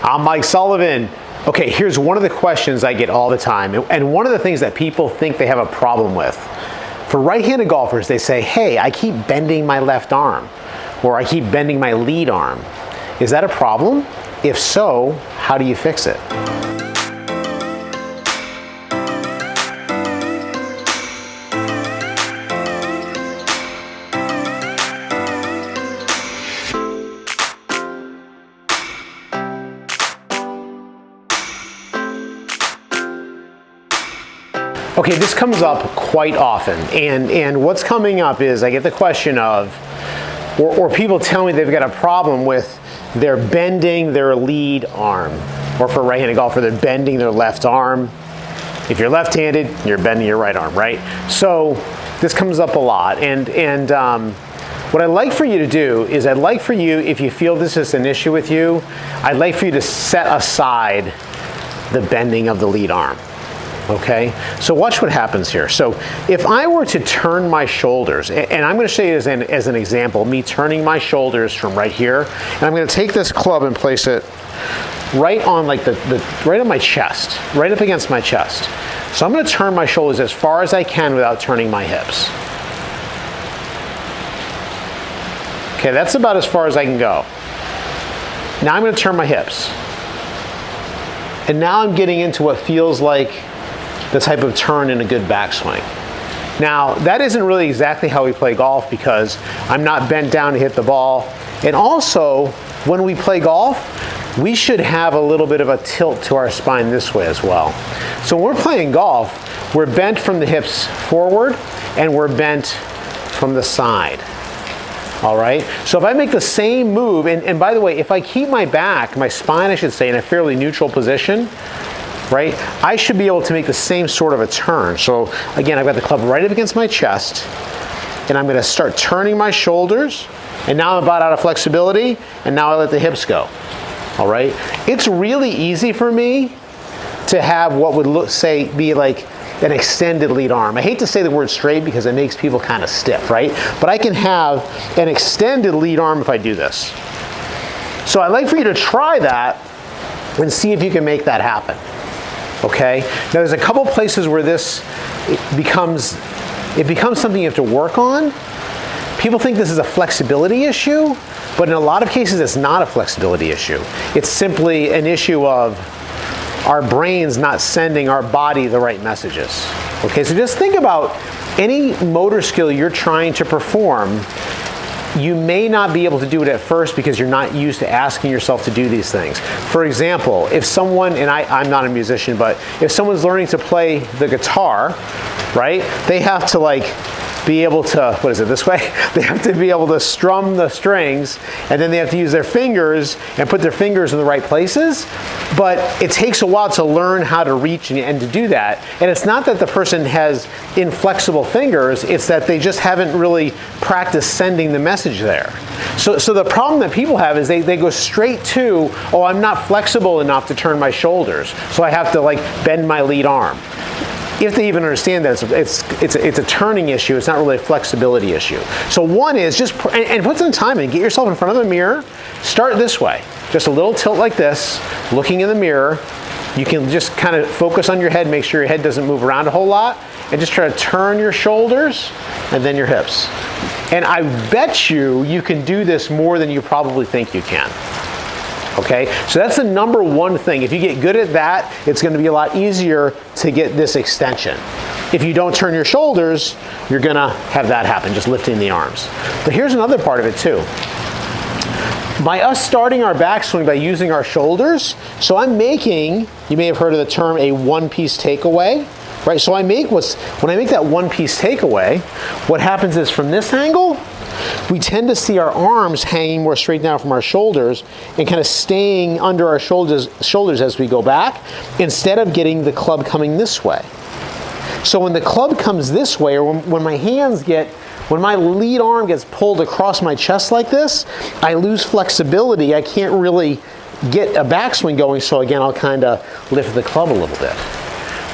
I'm Mike Sullivan. Okay, here's one of the questions I get all the time, and one of the things that people think they have a problem with. For right-handed golfers, they say, hey, I keep bending my left arm, or I keep bending my lead arm. Is that a problem? If so, how do you fix it? Okay, this comes up quite often, and what's coming up is I get the question of, or people tell me they've got a problem with they're bending their lead arm, or for a right-handed golfer, they're bending their left arm. If you're left-handed, you're bending your right arm, right? So this comes up a lot, and what I'd like for you to do is I'd like for you, if you feel this is an issue with you, I'd like for you to set aside the bending of the lead arm. Okay, so watch what happens here. So if I were to turn my shoulders, and I'm going to show you as an example, me turning my shoulders from right here, and I'm going to take this club and place it right on like right on my chest, right up against my chest. So I'm going to turn my shoulders as far as I can without turning my hips. Okay, that's about as far as I can go. Now I'm going to turn my hips. And now I'm getting into what feels like the type of turn in a good backswing. Now, that isn't really exactly how we play golf because I'm not bent down to hit the ball. And also, when we play golf, we should have a little bit of a tilt to our spine this way as well. So when we're playing golf, we're bent from the hips forward and we're bent from the side. All right, so if I make the same move, and by the way, if I keep my back, my spine I should say, in a fairly neutral position, right, I should be able to make the same sort of a turn. So again, I've got the club right up against my chest, and I'm going to start turning my shoulders, and now I'm about out of flexibility, and now I let the hips go. All right, it's really easy for me to have what would be like an extended lead arm. I hate to say the word straight because it makes people kind of stiff, right? But I can have an extended lead arm if I do this. So I'd like for you to try that and see if you can make that happen. Okay? Now there's a couple places where this becomes something you have to work on. People think this is a flexibility issue, but in a lot of cases it's not a flexibility issue. It's simply an issue of our brains not sending our body the right messages. Okay, so just think about any motor skill you're trying to perform. You may not be able to do it at first because you're not used to asking yourself to do these things. For example, if someone, and I'm not a musician, but if someone's learning to play the guitar, right, they have to be able to, what is it, this way? They have to be able to strum the strings, and then they have to use their fingers and put their fingers in the right places. But it takes a while to learn how to reach and to do that. And it's not that the person has inflexible fingers, it's that they just haven't really practiced sending the message there. So the problem that people have is they go straight to, oh, I'm not flexible enough to turn my shoulders, so I have to bend my lead arm. If they even understand that it's a turning issue, it's not really a flexibility issue. So one is just, and put some time in, get yourself in front of the mirror, start this way. Just a little tilt like this, looking in the mirror. You can just kind of focus on your head, make sure your head doesn't move around a whole lot, and just try to turn your shoulders and then your hips. And I bet you can do this more than you probably think you can. Okay, so that's the number one thing. If you get good at that, it's going to be a lot easier to get this extension. If you don't turn your shoulders, you're going to have that happen, just lifting the arms. But here's another part of it too. By us starting our backswing by using our shoulders, so I'm making, you may have heard of the term, a one-piece takeaway, right? So when I make that one-piece takeaway, what happens is from this angle, we tend to see our arms hanging more straight down from our shoulders and kind of staying under our shoulders as we go back, instead of getting the club coming this way. So when the club comes this way, or when my lead arm gets pulled across my chest like this, I lose flexibility. I can't really get a backswing going, so again, I'll kind of lift the club a little bit.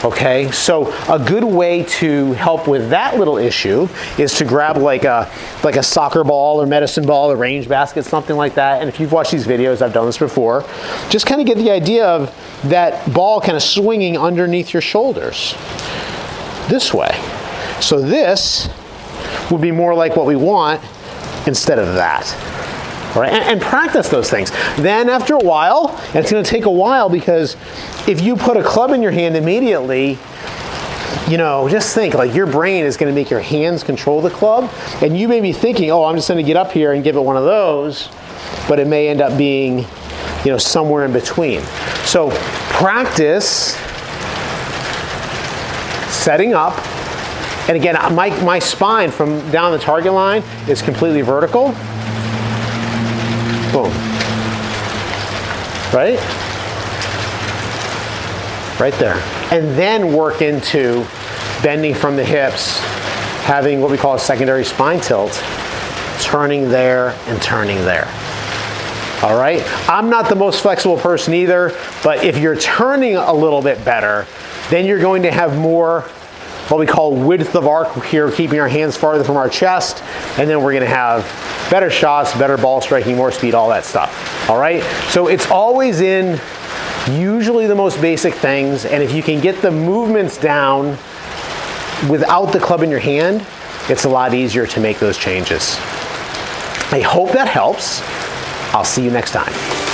Okay, so a good way to help with that little issue is to grab like a soccer ball or medicine ball or range basket, something like that. And if you've watched these videos, I've done this before, just kind of get the idea of that ball kind of swinging underneath your shoulders this way. So this would be more like what we want instead of that. All right, and practice those things. Then after a while, and it's going to take a while, because if you put a club in your hand immediately, you know, just think, like, your brain is going to make your hands control the club, and you may be thinking, oh, I'm just going to get up here and give it one of those, but it may end up being, you know, somewhere in between. So practice setting up, and again, my spine from down the target line is completely vertical. Boom. Right? Right there. And then work into bending from the hips, having what we call a secondary spine tilt, turning there and turning there. All right? I'm not the most flexible person either, but if you're turning a little bit better, then you're going to have more what we call width of arc here, keeping our hands farther from our chest, and then we're going to have better shots, better ball striking, more speed, all that stuff. All right? So it's always in usually the most basic things, and if you can get the movements down without the club in your hand, it's a lot easier to make those changes. I hope that helps. I'll see you next time.